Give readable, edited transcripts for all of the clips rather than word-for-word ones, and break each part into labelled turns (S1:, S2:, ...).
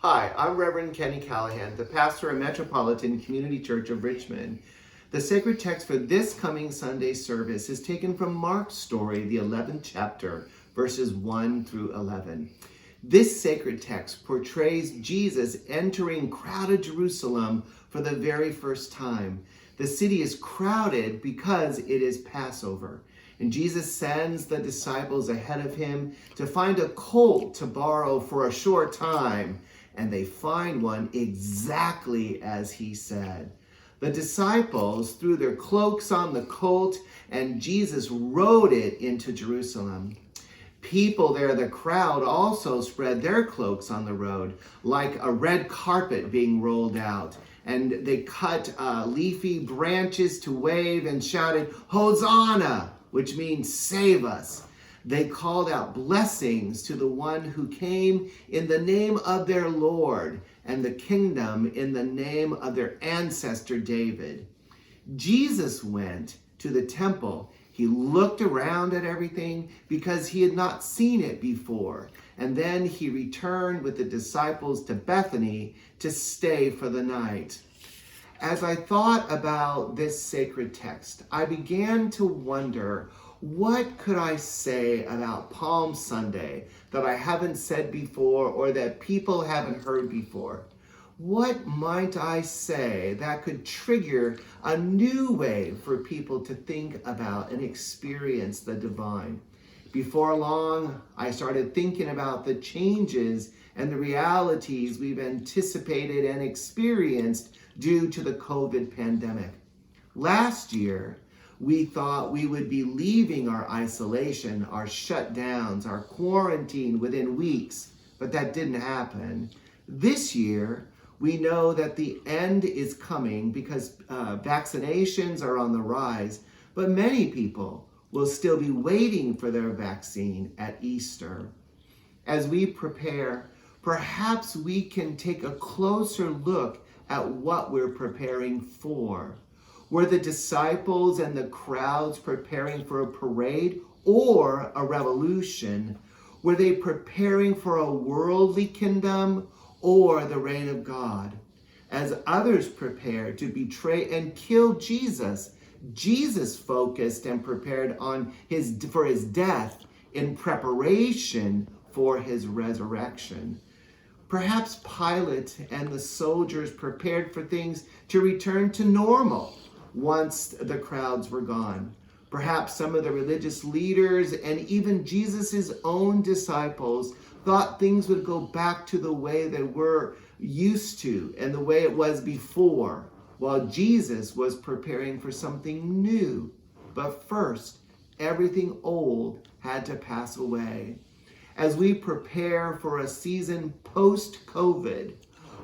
S1: Hi, I'm Reverend Kenny Callahan, the pastor of Metropolitan Community Church of Richmond. The sacred text for this coming Sunday service is taken from Mark's story, the 11th chapter, verses 1 through 11. This sacred text portrays Jesus entering crowded Jerusalem for the very first time. The city is crowded because it is Passover. And Jesus sends the disciples ahead of him to find a colt to borrow for a short time. And they find one exactly as he said. The disciples threw their cloaks on the colt, and Jesus rode it into Jerusalem. People there, the crowd, also spread their cloaks on the road, like a red carpet being rolled out. And they cut leafy branches to wave and shouted, "Hosanna!" which means save us. They called out blessings to the one who came in the name of their Lord, and the kingdom in the name of their ancestor David. Jesus went to the temple. He looked around at everything because he had not seen it before. And then he returned with the disciples to Bethany to stay for the night. As I thought about this sacred text, I began to wonder, what could I say about Palm Sunday that I haven't said before or that people haven't heard before? What might I say that could trigger a new way for people to think about and experience the divine? Before long, I started thinking about the changes and the realities we've anticipated and experienced due to the COVID pandemic. Last year, we thought we would be leaving our isolation, our shutdowns, our quarantine within weeks, but that didn't happen. This year, we know that the end is coming because vaccinations are on the rise, but many people will still be waiting for their vaccine at Easter. As we prepare, perhaps we can take a closer look at what we're preparing for. Were the disciples and the crowds preparing for a parade or a revolution? Were they preparing for a worldly kingdom or the reign of God? As others prepared to betray and kill Jesus, Jesus focused and prepared for his death in preparation for his resurrection. Perhaps Pilate and the soldiers prepared for things to return to normal once the crowds were gone. Perhaps some of the religious leaders and even Jesus' own disciples thought things would go back to the way they were used to and the way it was before, while Jesus was preparing for something new. But first, everything old had to pass away. As we prepare for a season post-COVID,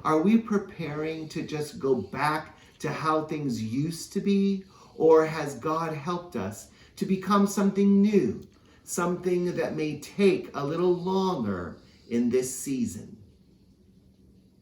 S1: are we preparing to just go back to how things used to be? Or has God helped us to become something new, something that may take a little longer in this season?